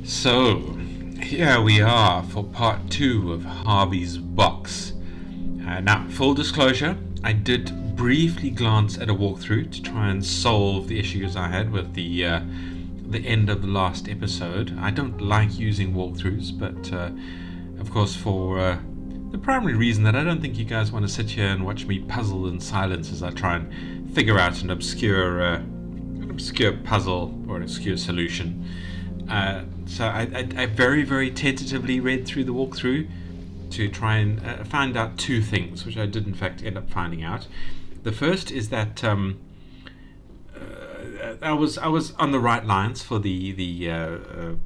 So, here we are for part 2 of Harvey's box. Now, full disclosure, I did briefly glance at a walkthrough to try and solve the issues I had with the end of the last episode. I don't like using walkthroughs, but of course for the primary reason that I don't think you guys want to sit here and watch me puzzle in silence as I try and figure out an obscure puzzle or an obscure solution. So I very, very tentatively read through the walkthrough to try and find out two things, which I did in fact end up finding out. The first is that I was on the right lines for the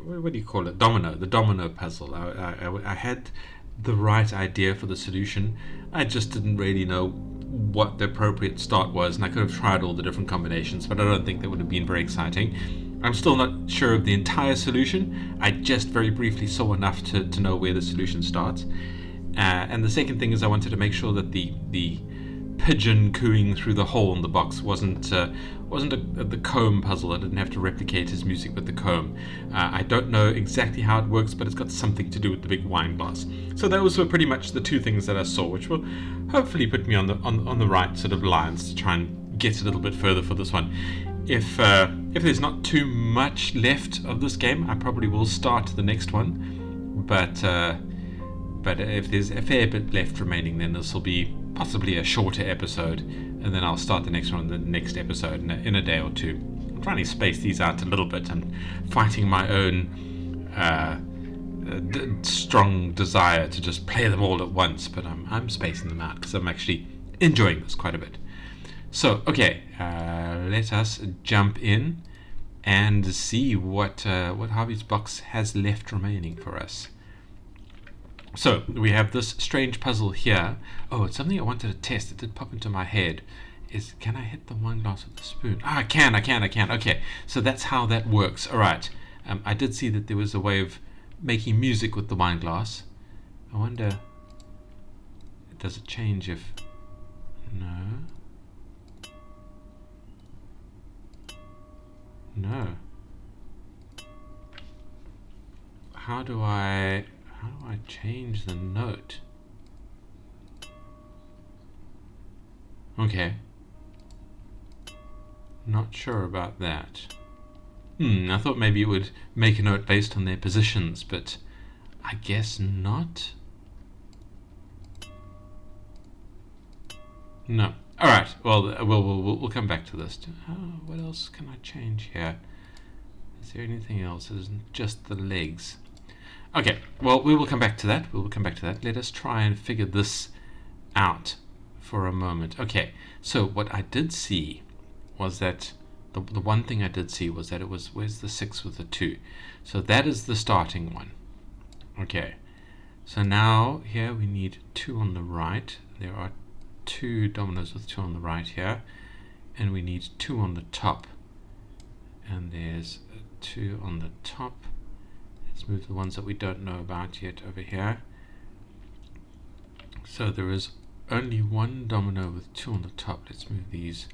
what do you call it, the domino puzzle. I had the right idea for the solution. I just didn't really know what the appropriate start was, and I could have tried all the different combinations, but I don't think that would have been very exciting. I'm still not sure of the entire solution. I just very briefly saw enough to know where the solution starts. And the second thing is I wanted to make sure that the pigeon cooing through the hole in the box wasn't the comb puzzle. I didn't have to replicate his music with the comb. I don't know exactly how it works, but it's got something to do with the big wine glass. So those were pretty much the two things that I saw, which will hopefully put me on the right sort of lines to try and get a little bit further for this one. If there's not too much left of this game, I probably will start the next one. But if there's a fair bit left remaining, then this will be possibly a shorter episode, and then I'll start the next one in the next episode in a day or two. I'm trying to space these out a little bit. I'm fighting my own strong desire to just play them all at once, but I'm spacing them out because I'm actually enjoying this quite a bit. So, okay, let us jump in and see what Harvey's box has left remaining for us. So, we have this strange puzzle here. Oh, it's something I wanted to test. It did pop into my head. Can I hit the wine glass with the spoon? I can. Okay, so that's how that works. All right. I did see that there was a way of making music with the wine glass. I wonder, does it change if... No. How do I change the note? Okay. Not sure about that. I thought maybe it would make a note based on their positions, but I guess not. No. All right. Well, we'll come back to this. What else can I change here? Is there anything else? It isn't just the legs. Okay. Well, we will come back to that. Let us try and figure this out for a moment. Okay. So what I did see was that the one thing I did see was that it was, where's the 6 with the 2? So that is the starting one. Okay. So now here we need 2 on the right. There are 2 dominoes with 2 on the right here, and we need 2 on the top, and there's 2 on the top. Let's move the ones that we don't know about yet over here. So there is only 1 domino with 2 on the top. Let's move these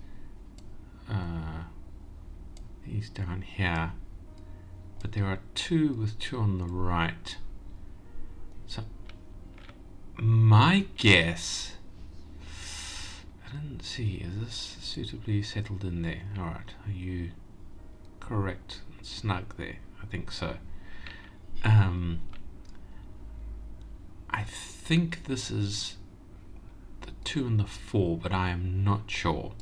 down here, but there are 2 with 2 on the right. So my guess, I didn't see, is this suitably settled in there? Alright, are you correct and snug there? I think so. I think this is the 2 and the 4, but I am not sure.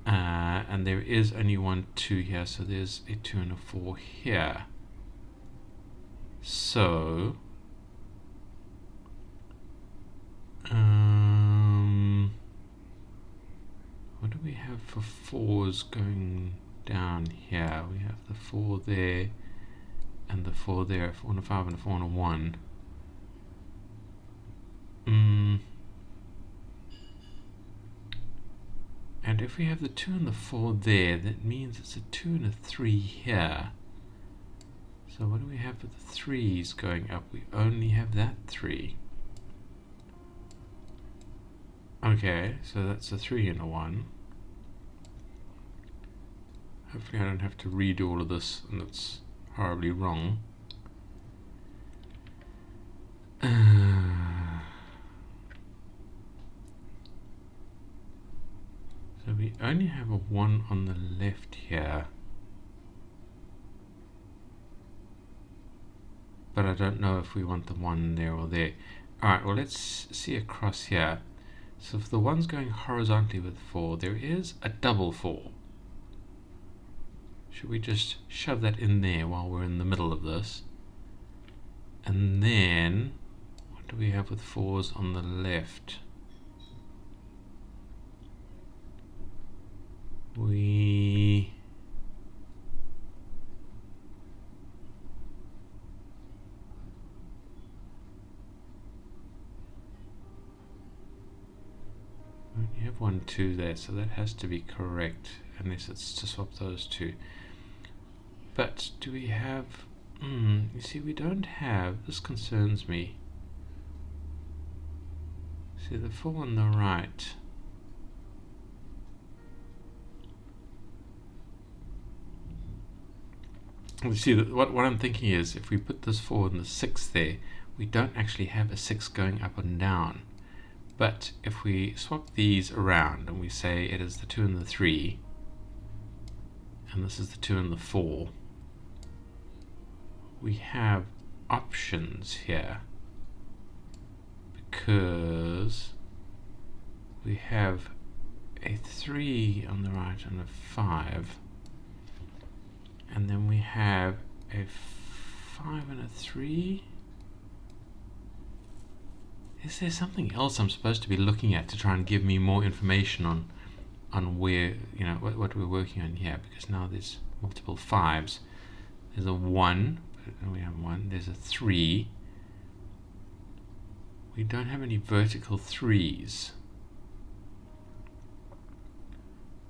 And there is only 1 2 here, so there's a 2 and a 4 here. So what do we have for 4s going down here? We have the 4 there and the 4 there, 4 and a 5 and a 4 and a 1. And if we have the 2 and the 4 there, that means it's a 2 and a 3 here. So what do we have for the 3s going up? We only have that 3. Okay, so that's a 3 and a 1. Hopefully I don't have to redo all of this, and it's horribly wrong. So we only have a 1 on the left here. But I don't know if we want the 1 there or there. Alright, well let's see across here. So if the 1's going horizontally with 4, there is a double 4. Should we just shove that in there while we're in the middle of this? And then, what do we have with 4s on the left? We only have 1, 2 there, so that has to be correct, unless it's to swap those two. But do we have... you see, we don't have... This concerns me. See, the 4 on the right... You see, what I'm thinking is, if we put this 4 and the 6 there, we don't actually have a 6 going up and down. But if we swap these around and we say it is the 2 and the 3, and this is the 2 and the 4, we have options here, because we have a 3 on the right and a 5, and then we have a 5 and a 3. Is there something else I'm supposed to be looking at to try and give me more information on where, you know, what we're working on here? Because now there's multiple 5s. There's a 1, but we have 1. There's a 3. We don't have any vertical 3s.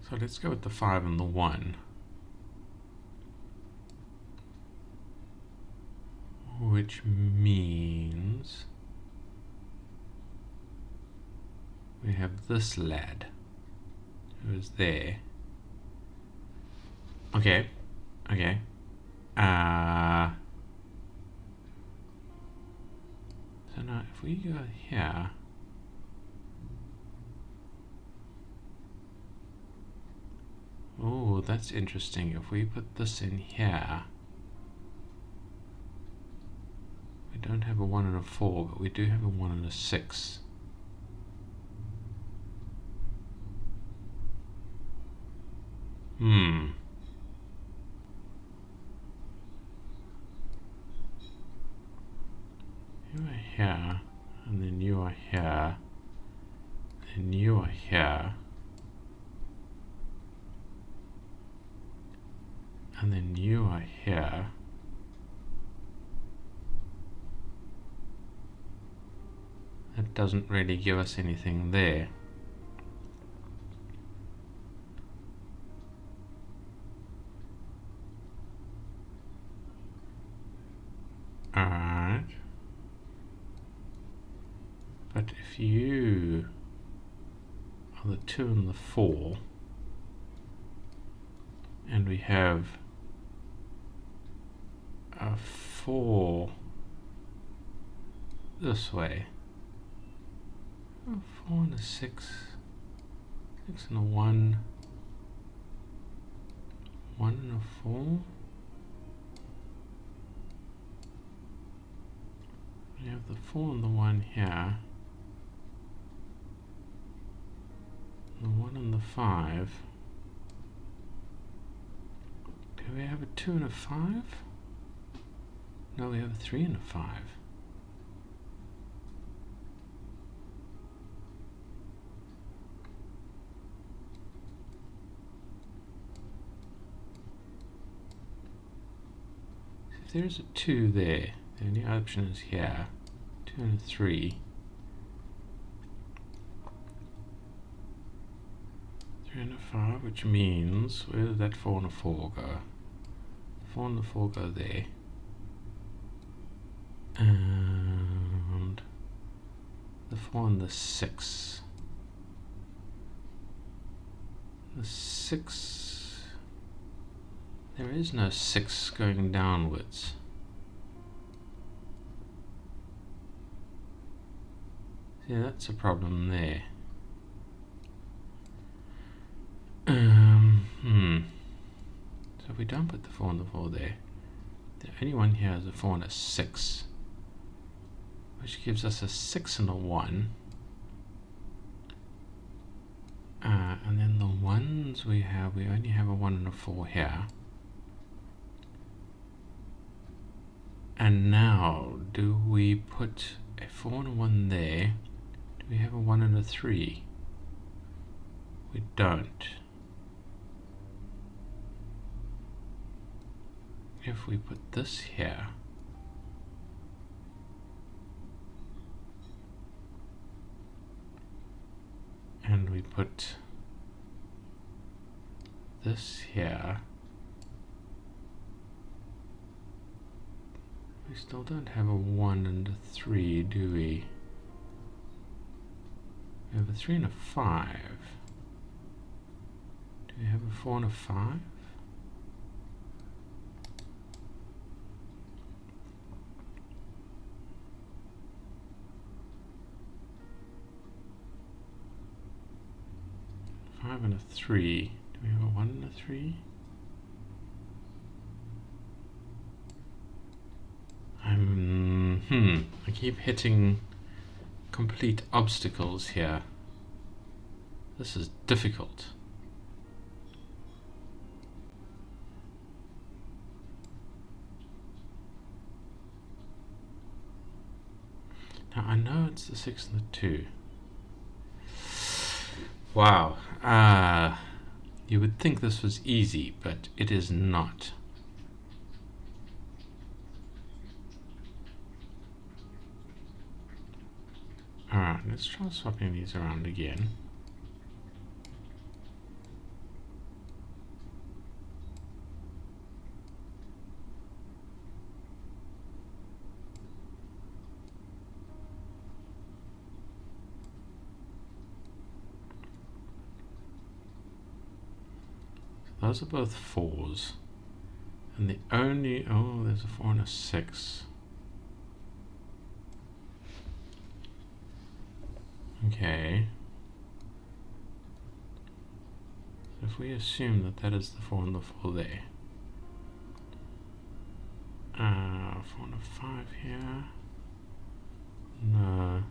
So let's go with the 5 and the 1. Which means we have this lad who is there. Okay. So now if we go here, oh, that's interesting. If we put this in here, we don't have a 1 and a 4, but we do have a 1 and a 6. You are here, and then you are here, and you are here, and then you are here. That doesn't really give us anything there. Alright. But if you are the 2 and the 4, and we have a 4 this way, a 4 and a 6, 6 and a 1, 1 and a 4. We have the 4 and the 1 here, the 1 and the 5. Do we have a 2 and a 5? No, we have a 3 and a 5. If there's a 2 there, the only option is here. 2 and a 3. 3 and a 5, which means, where did that 4 and a 4 go? 4 and the 4 go there. And the 4 and the 6. The 6, There is no 6 going downwards. See, that's a problem there. So if we don't put the 4 and the 4 there, the only one here is a 4 and a 6, which gives us a 6 and a 1. And then the ones we only have a 1 and a 4 here. And now, do we put a 4 and a 1 there? Do we have a 1 and a 3? We don't. If we put this here, and we put this here, we still don't have a 1 and a 3, do we? We have a 3 and a 5. Do we have a 4 and a 5? Five and a 3. Do we have a 1 and a 3? I keep hitting complete obstacles here. This is difficult. Now I know it's the 6 and the 2. Wow. You would think this was easy, but it is not. Alright, let's try swapping these around again. Those are both 4s. And the only... oh, there's a 4 and a 6. Okay. So if we assume that that is the 4 and the 4 there. 4 and a 5 here. No.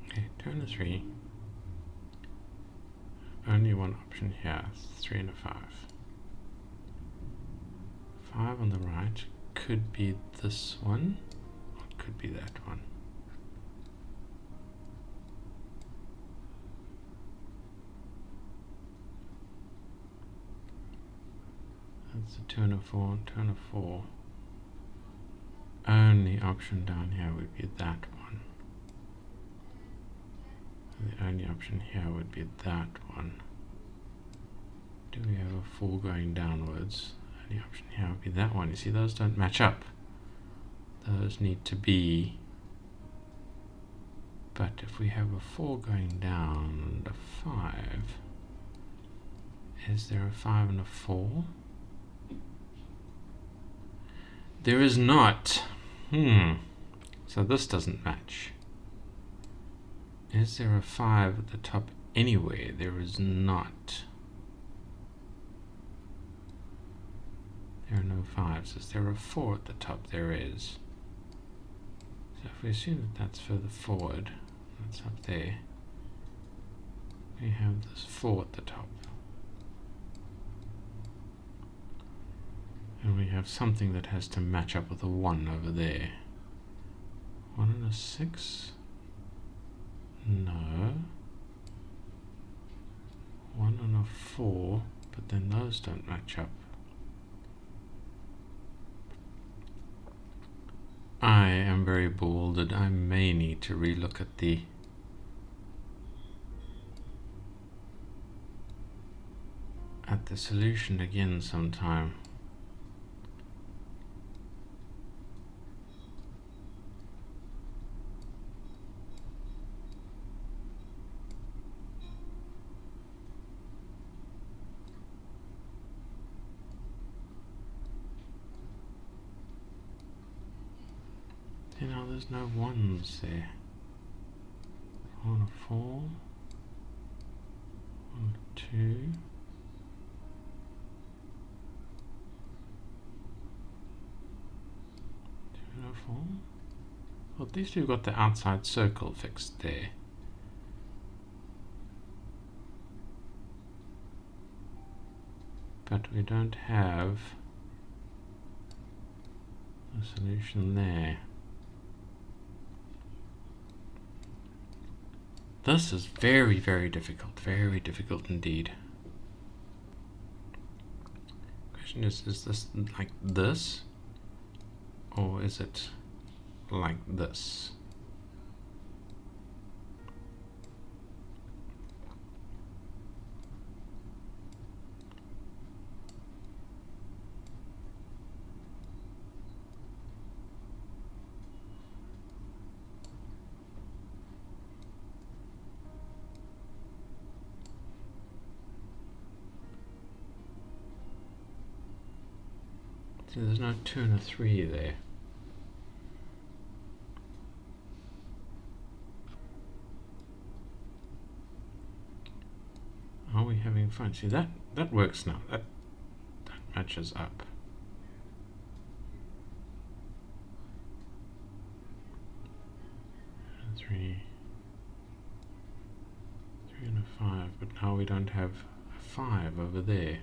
Okay, 2 and a 3. Only one option here, 3 and a 5. 5 on the right could be this one, or it could be that one. That's a 2 and a 4, 2 and a 4. Only option down here would be that one. The only option here would be that one. Do we have a 4 going downwards? The option here would be that one. You see, those don't match up. Those need to be. But if we have a 4 going down and a 5, is there a 5 and a 4? There is not. So this doesn't match. Is there a 5 at the top anywhere? There is not. There are no 5s. Is there a 4 at the top? There is. So if we assume that that's further forward, that's up there, we have this 4 at the top. And we have something that has to match up with a 1 over there. 1 and a 6? No. 1 and a 4, but then those don't match up. I am very bewildered. I may need to relook at the solution again sometime. You know, there's no ones there. 4 and a 4. 1 and a 2. 2 and a 4. Well, at least we've got the outside circle fixed there. But we don't have a solution there. This is very, very difficult indeed. Question is this like this? Or is it like this? See, there's no 2 and a 3 there. Are we having fun? See, that works now. That matches up. And 3 and a 5, but now we don't have a 5 over there.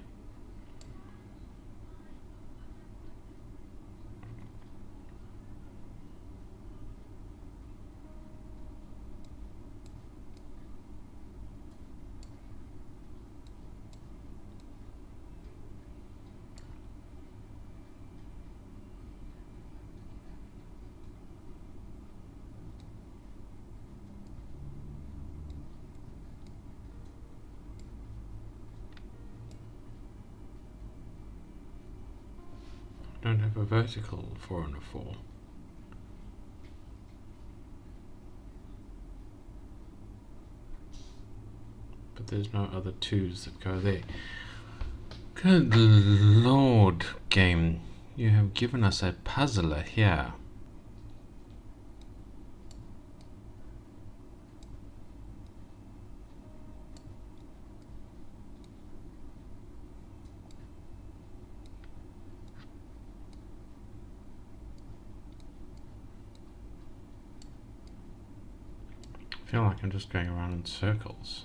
Don't have a vertical 4 and a 4. But there's no other 2s that go there. Good Lord, game. You have given us a puzzler here. I feel like I'm just going around in circles.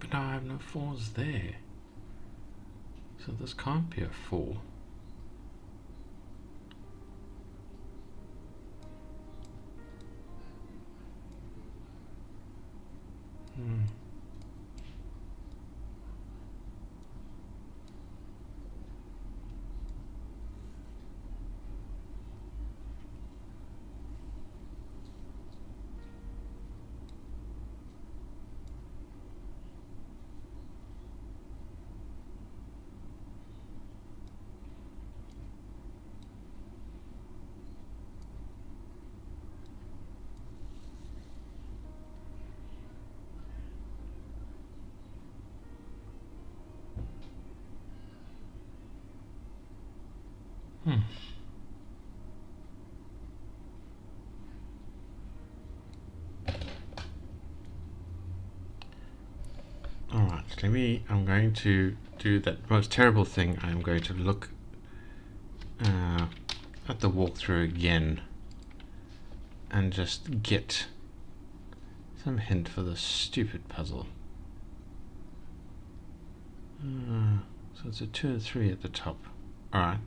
But now I have no 4s there. So this can't be a 4. Alright, I'm going to do that most terrible thing. I'm going to look at the walkthrough again and just get some hint for this stupid puzzle. So it's a 2 and 3 at the top. Alright,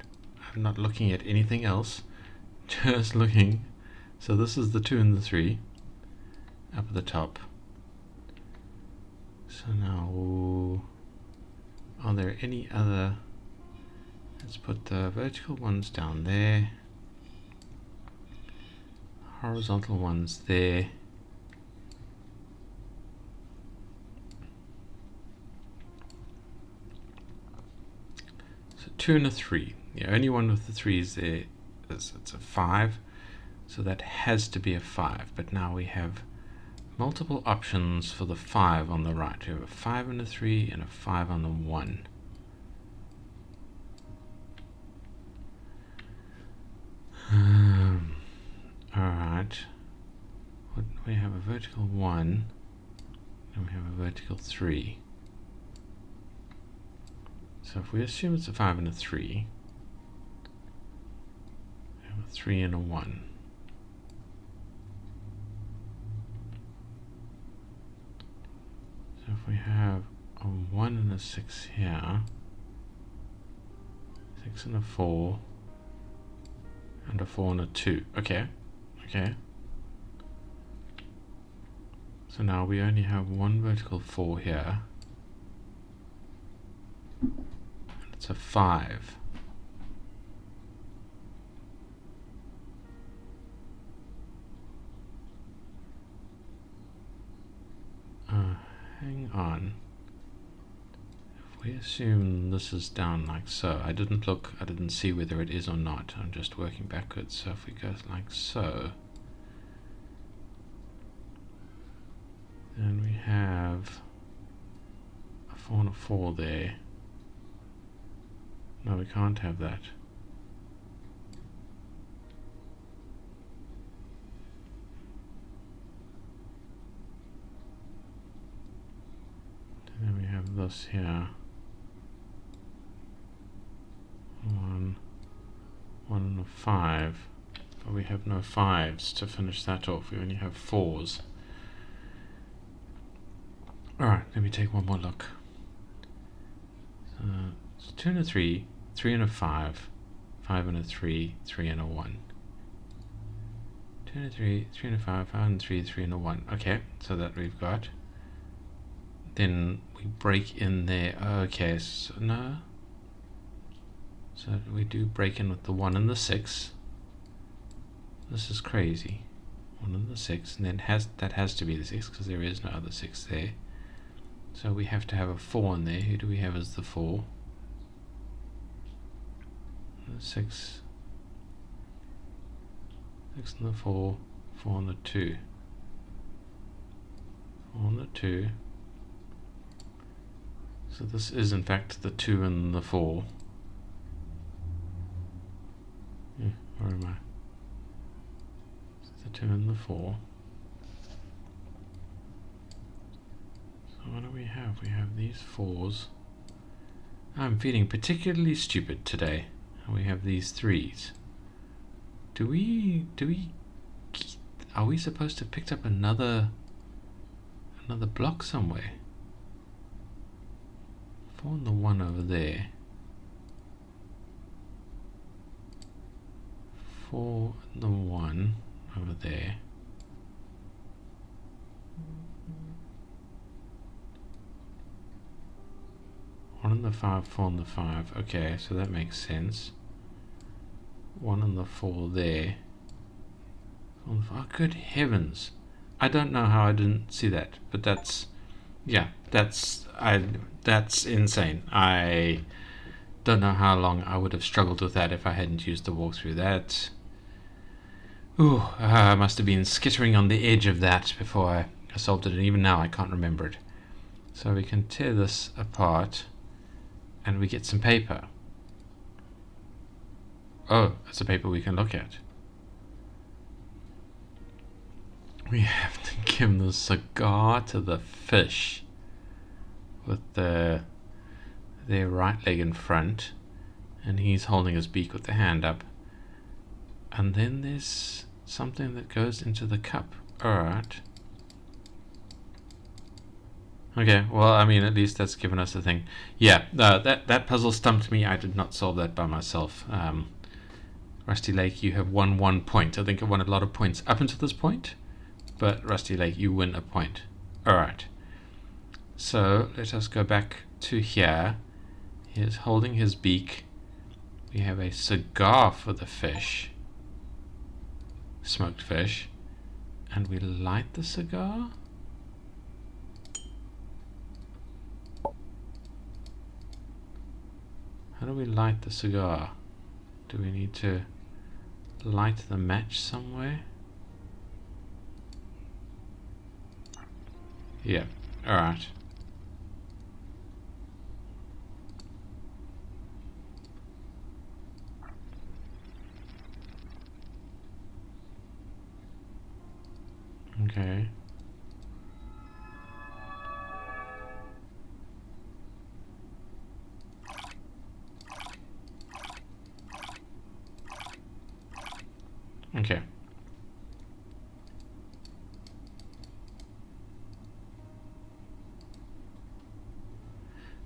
I'm not looking at anything else, just looking So this is the 2 and the 3 up at the top. So now, are there any other? Let's put the vertical ones down there, horizontal ones there. So 2 and a 3. The only one with the 3s there is it's a 5, so that has to be a 5. But now we have multiple options for the 5 on the right. We have a 5 and a 3 and a 5 on the 1. Alright. We have a vertical 1 and we have a vertical 3. So if we assume it's a 5 and a 3, we have a 3 and a 1. So if we have a 1 and a 6 here, 6 and a 4, and a 4 and a 2. Okay. So now we only have one vertical 4 here. And it's a 5. Hang on. If we assume this is down like so, I didn't see whether it is or not. I'm just working backwards. So if we go like so, then we have a 4 and a 4 there. No, we can't have that. And then we have this here. 1 and a 5. But we have no 5s to finish that off. We only have 4s. Alright, let me take one more look. It's 2 and a 3, 3 and a 5, 5 and a 3, 3 and a 1. 2 and a 3, 3 and a 5, 5 and a 3, 3 and a 1. Okay, so that we've got. Then we break in there. Okay, so no. So we do break in with the 1 and the 6. This is crazy. 1 and the 6, and then that has to be the 6 because there is no other 6 there. So we have to have a 4 in there. Who do we have as the 4? The 6. 6 and the 4. 4 and the 2. 4 and the 2. So this is in fact the 2 and the 4. Yeah, where am I? It's the 2 and the 4. So what do we have? We have these 4s. I'm feeling particularly stupid today. And we have these 3s. Are we supposed to have picked up another block somewhere? 4 and the 1 over there. 4 and the 1 over there. One and the 5, 4 and the 5. Okay, so that makes sense. 1 and the 4 there. Oh, good heavens. I don't know how I didn't see that, but that's insane. I don't know how long I would have struggled with that if I hadn't used the walkthrough. I must have been skittering on the edge of that before I solved it, and even now I can't remember it. So we can tear this apart and we get some paper. Oh, that's a paper we can look at. We have to give the cigar to the fish with their right leg in front, and he's holding his beak with the hand up. And then there's something that goes into the cup. Alright. Okay, well, I mean, at least that's given us a thing. Yeah, that puzzle stumped me. I did not solve that by myself. Right, Rusty Lake, you have won 1 point. I think I won a lot of points up until this point, but Rusty Lake, you win a point. Alright, so let us go back to here. He is holding his beak. We have a cigar for the fish, smoked fish, and we light the cigar. How do we light the cigar? Do we need to light the match somewhere? Yeah, alright. Okay. Okay.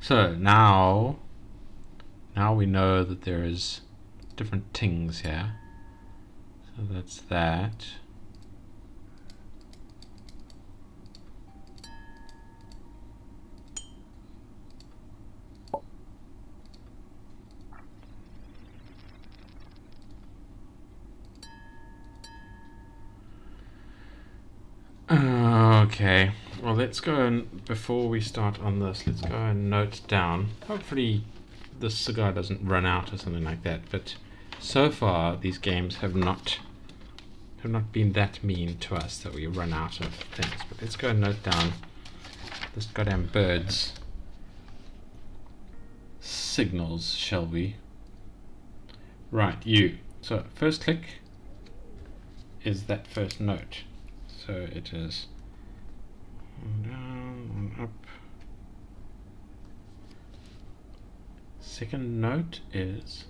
So now we know that there is different tings here. So that's that. Okay, well let's go and, before we start on this, let's go and note down. Hopefully this cigar doesn't run out or something like that, but so far these games have not been that mean to us that we run out of things. But let's go and note down this goddamn bird's signals, shall we? Right, you. So first click is that first note. So it is one down, one up. Second note is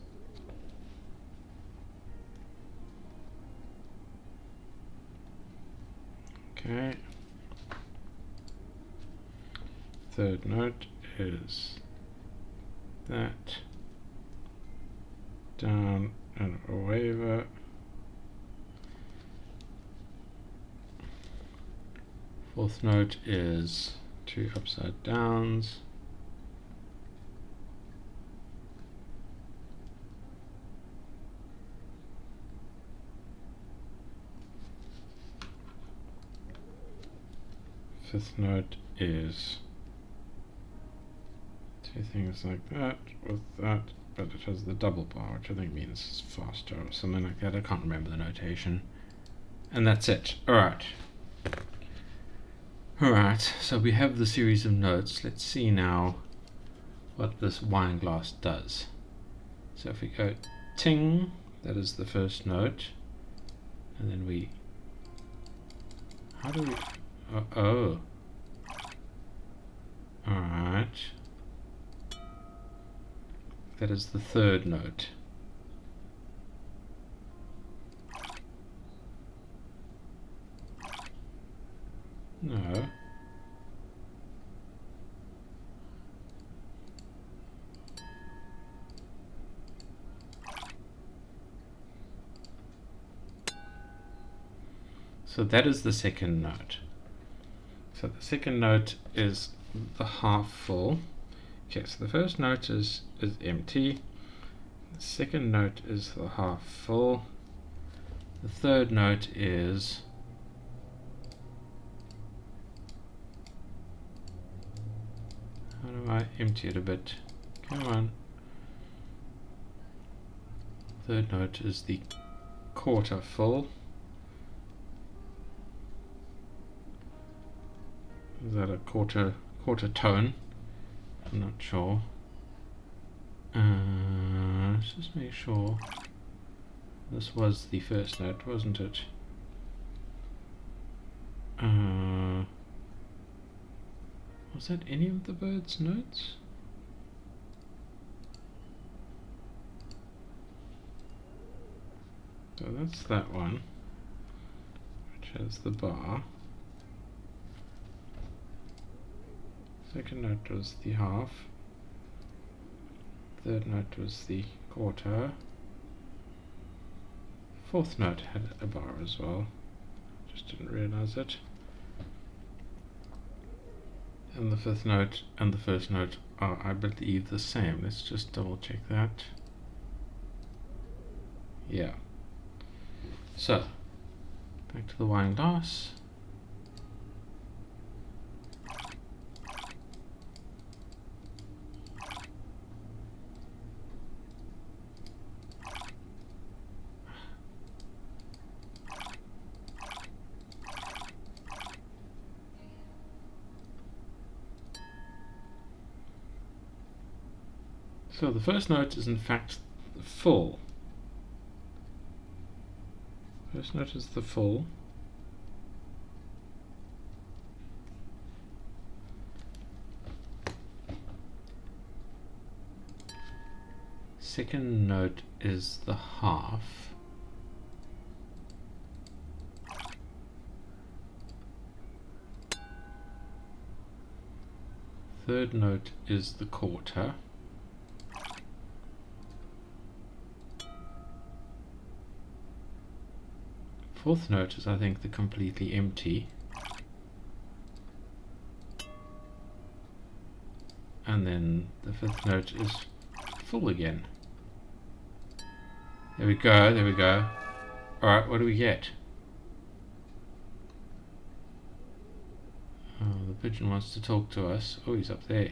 okay. Third note is that down and a waiver. Fourth note is 2 upside downs. Fifth note is 2 things like that with that, but it has the double bar, which I think means it's faster or something like that. I can't remember the notation. And that's it. Alright. Alright, so we have the series of notes. Let's see now what this wine glass does. So if we go ting, that is the first note. And then we... How do we... oh. Alright. That is the third note. No. So that is the second note. So the second note is the half full. Okay, so the first note is empty. The second note is the half full. The third note is how do I empty it a bit? Come on. Third note is the quarter full. Is that a quarter tone? I'm not sure. Let's just make sure. This was the first note, wasn't it? Was that any of the bird's notes? So that's that one, which has the bar. Second note was the half. Third note was the quarter. fourth note had a bar as well. Just didn't realize it. And the fifth note and the first note are, I believe, the same. Let's just double check that. Yeah. So, back to the wine glass. So the first note is in fact full. First note is the full. Second note is the half. Third note is the quarter. Fourth note is, I think, the completely empty. And then the fifth note is full again. There we go, there we go. Alright, what do we get? Oh, the pigeon wants to talk to us. Oh, he's up there.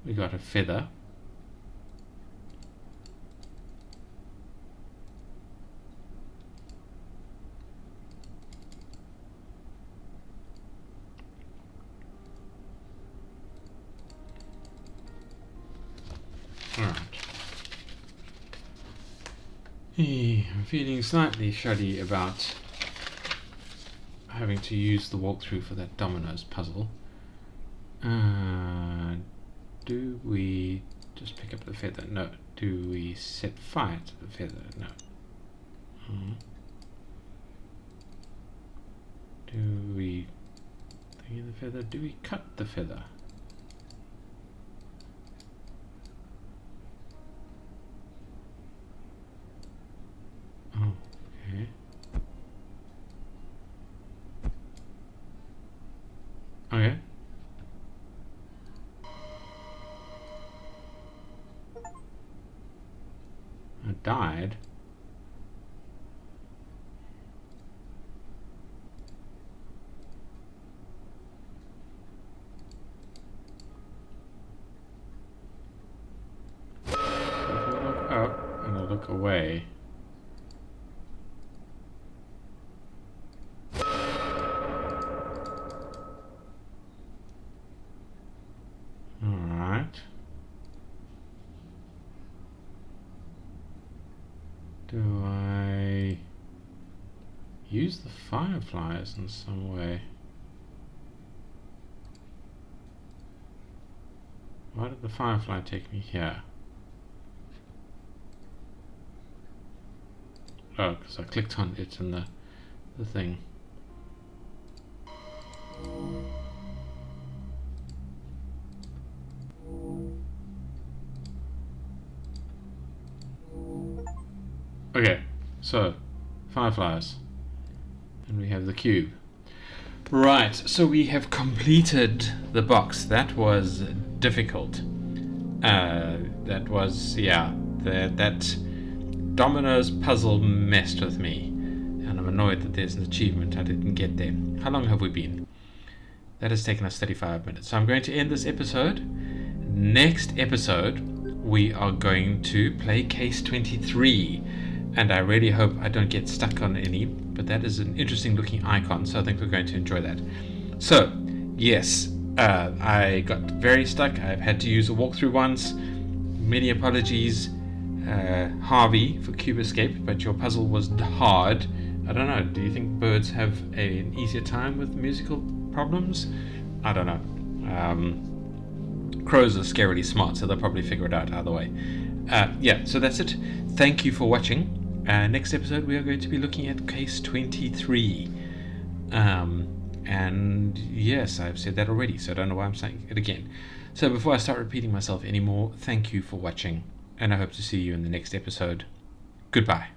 We got a feather. Alright. I'm feeling slightly shuddy about having to use the walkthrough for that dominoes puzzle. Do we just pick up the feather? No. Do we set fire to the feather? No. Do we thing in the feather? Do we cut the feather? Oh, okay. Okay. I died. If I look up and I look away. Alright. Do I use the fireflies in some way? Why did the firefly take me here? Oh, because I clicked on it in the thing. Okay, so fireflies, and we have the cube. Right, so we have completed the box. That was difficult. That was, yeah, that dominoes puzzle messed with me, and I'm annoyed that there's an achievement I didn't get there. How long have we been? That has taken us 35 minutes. So I'm going to end this episode. Next episode, we are going to play case 23. And I really hope I don't get stuck on any, but that is an interesting looking icon, so I think we're going to enjoy that. So, yes, I got very stuck. I've had to use a walkthrough once. Many apologies, Harvey, for Cube Escape, but your puzzle was hard. I don't know, do you think birds have an easier time with musical problems? I don't know. Crows are scarily smart, so they'll probably figure it out either way. Yeah, so that's it. Thank you for watching. Next episode we are going to be looking at case 23. And yes, I've said that already, so I don't know why I'm saying it again. So before I start repeating myself anymore, thank you for watching, and I hope to see you in the next episode. Goodbye.